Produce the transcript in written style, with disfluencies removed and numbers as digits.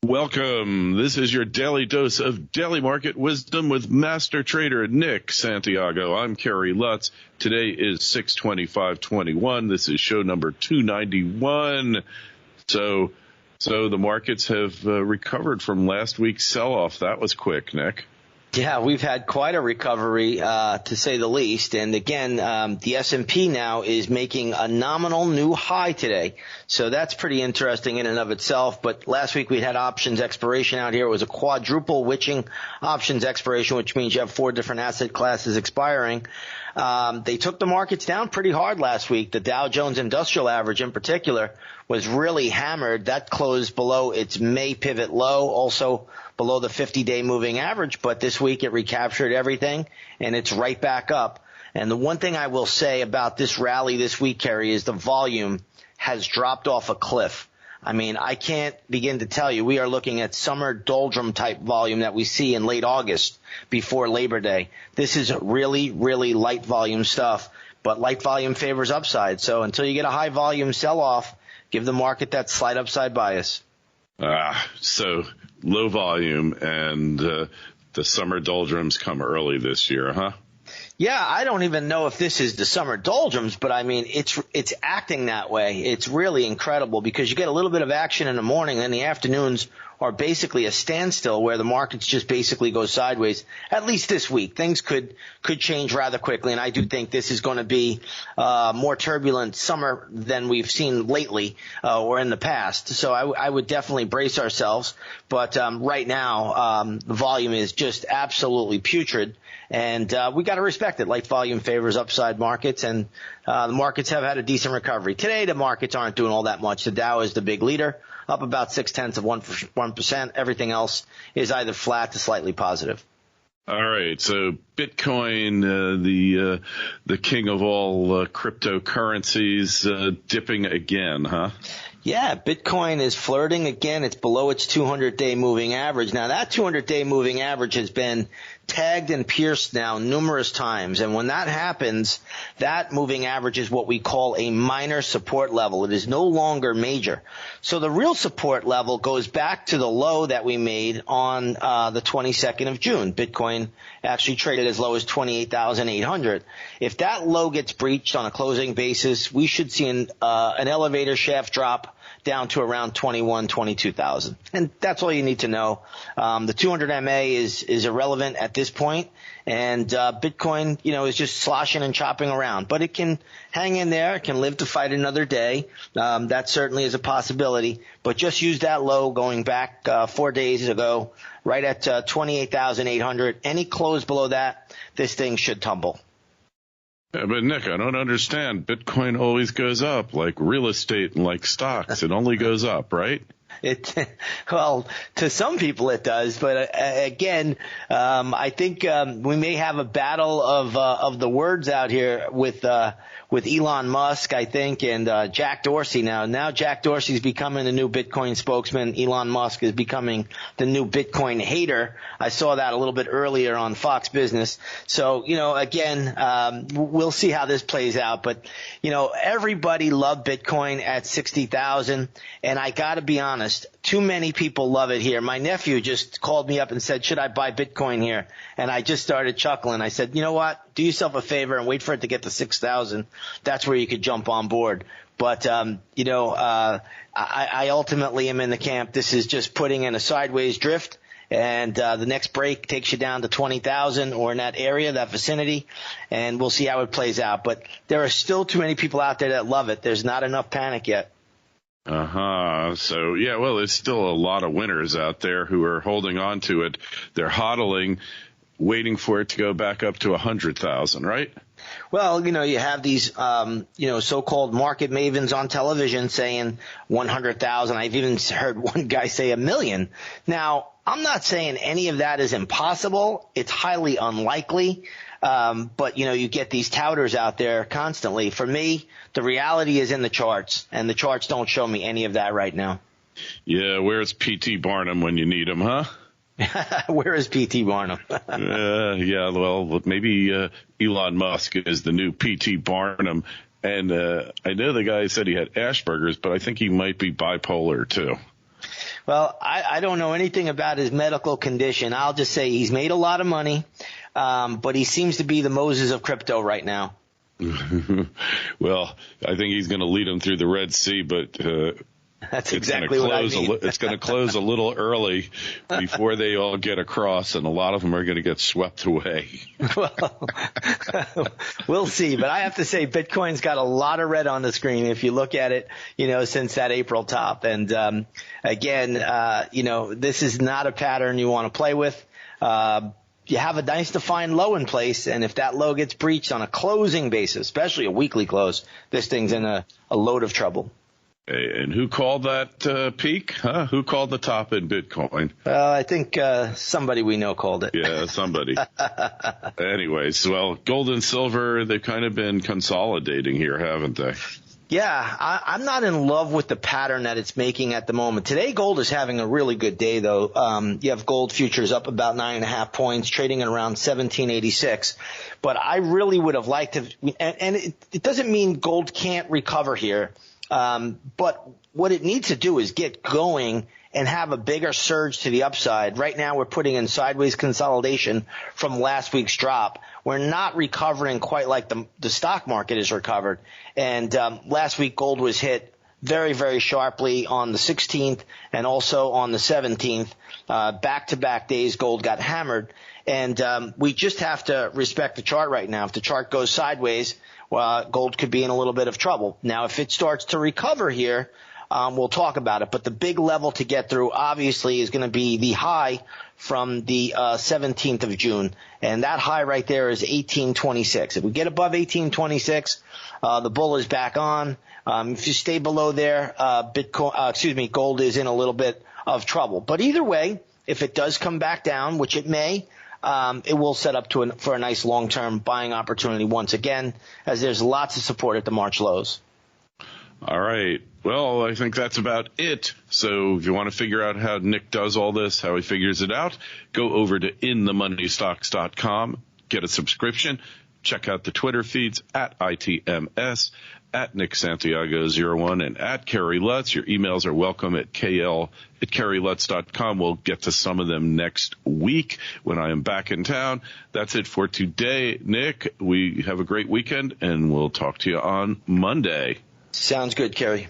Welcome. This is your daily dose of daily market wisdom with master trader Nick Santiago. I'm Kerry Lutz. Today is 6/25/21. This is show number 291. So the markets have recovered from last week's sell-off. That was quick, Nick. Yeah, we've had quite a recovery, to say the least. And again, the S&P now is making a nominal new high today. So that's pretty interesting in and of itself. But last week we had options expiration out here. It was a quadruple witching options expiration, which means you have 4 different asset classes expiring. They took the markets down pretty hard last week. The Dow Jones Industrial Average in particular was really hammered. That closed below its May pivot low, also below the 50-day moving average. But this week it recaptured everything, and it's right back up. And the one thing I will say about this rally this week, Kerry, is the volume has dropped off a cliff. I mean, I can't begin to tell you. We are looking at summer doldrum type volume that we see in late August before Labor Day. This is really, really light volume stuff, but light volume favors upside. So until you get a high volume sell off, give the market that slight upside bias. So low volume and the summer doldrums come early this year, huh? Yeah, I don't even know if this is the summer doldrums, but I mean, it's acting that way. It's really incredible because you get a little bit of action in the morning, and the afternoons are basically a standstill where the markets just basically go sideways. At least this week, things could change rather quickly, and I do think this is going to be more turbulent summer than we've seen lately or in the past. So I would definitely brace ourselves. But right now, the volume is just absolutely putrid. And we got to respect it. Light volume favors upside markets, and the markets have had a decent recovery. Today, the markets aren't doing all that much. The Dow is the big leader, up about 0.6%. Everything else is either flat to slightly positive. All right, so Bitcoin, the king of all cryptocurrencies, dipping again, huh? Yeah, Bitcoin is flirting again. It's below its 200-day moving average. Now, that 200-day moving average has been tagged and pierced now numerous times. And when that happens, that moving average is what we call a minor support level. It is no longer major. So the real support level goes back to the low that we made on the 22nd of June. Bitcoin actually traded as low as 28,800. If that low gets breached on a closing basis, we should see an elevator shaft drop down to around 22,000. And that's all you need to know. The 200 MA is irrelevant at this point, and Bitcoin, is just sloshing and chopping around. But it can hang in there. It can live to fight another day. That certainly is a possibility. But just use that low going back 4 days ago, right at 28,800. Any close below that, this thing should tumble. Yeah, but Nick, I don't understand. Bitcoin always goes up, like real estate and like stocks. It only goes up, right? Well, to some people it does, but again, I think we may have a battle of the words out here with Elon Musk, I think, and Jack Dorsey now. Now Jack Dorsey's becoming the new Bitcoin spokesman. Elon Musk is becoming the new Bitcoin hater. I saw that a little bit earlier on Fox Business. So, again, we'll see how this plays out. But, everybody loved Bitcoin at 60,000, and I got to be honest, too many people love it here. My nephew just called me up and said, should I buy Bitcoin here? And I just started chuckling. I said, you know what? Do yourself a favor and wait for it to get to 6,000. That's where you could jump on board. But, I ultimately am in the camp. This is just putting in a sideways drift. And the next break takes you down to 20,000 or in that area, that vicinity, and we'll see how it plays out. But there are still too many people out there that love it. There's not enough panic yet. So, yeah, well, there's still a lot of winners out there who are holding on to it. They're hodling, waiting for it to go back up to 100,000, right? Well, you have these, so-called market mavens on television saying 100,000. I've even heard one guy say 1 million. Now, I'm not saying any of that is impossible. It's highly unlikely. But, you get these touters out there constantly. For me, the reality is in the charts, and the charts don't show me any of that right now. Yeah, where's P.T. Barnum when you need him, huh? Where is P.T. Barnum? Yeah, well, maybe Elon Musk is the new P.T. Barnum. And I know the guy said he had Asperger's, but I think he might be bipolar, too. Well, I don't know anything about his medical condition. I'll just say he's made a lot of money, but he seems to be the Moses of crypto right now. Well, I think he's going to lead them through the Red Sea, but that's exactly what I mean. It's going to close a little early before they all get across, and a lot of them are going to get swept away. Well, we'll see. But I have to say, Bitcoin's got a lot of red on the screen if you look at it, since that April top. And again, this is not a pattern you want to play with. You have a nice defined low in place, and if that low gets breached on a closing basis, especially a weekly close, this thing's in a load of trouble. And who called that peak? Huh? Who called the top in Bitcoin? Well, I think somebody we know called it. Yeah, somebody. Anyways, well, gold and silver, they've kind of been consolidating here, haven't they? Yeah, I'm not in love with the pattern that it's making at the moment. Today, gold is having a really good day, though. You have gold futures up about 9.5 points, trading at around 1786. But I really would have liked to, and it doesn't mean gold can't recover here. But what it needs to do is get going and have a bigger surge to the upside. Right now, we're putting in sideways consolidation from last week's drop. We're not recovering quite like the stock market has recovered. And last week, gold was hit very, very sharply on the 16th and also on the 17th. Back-to-back days, gold got hammered. And we just have to respect the chart right now. If the chart goes sideways, gold could be in a little bit of trouble. Now, if it starts to recover here, we'll talk about it. But the big level to get through, obviously, is going to be the high from the 17th of June. And that high right there is 1826. If we get above 1826, the bull is back on. If you stay below there, gold is in a little bit of trouble. But either way, if it does come back down, which it may, it will set up for a nice long-term buying opportunity once again, as there's lots of support at the March lows. All right. Well, I think that's about it. So if you want to figure out how Nick does all this, how he figures it out, go over to inthemoneystocks.com, get a subscription, check out the Twitter feeds at ITMS, at Nick Santiago01, and at Kerry Lutz. Your emails are welcome at KL@KerryLutz.com. We'll get to some of them next week when I am back in town. That's it for today, Nick. We have a great weekend, and we'll talk to you on Monday. Sounds good, Kerry.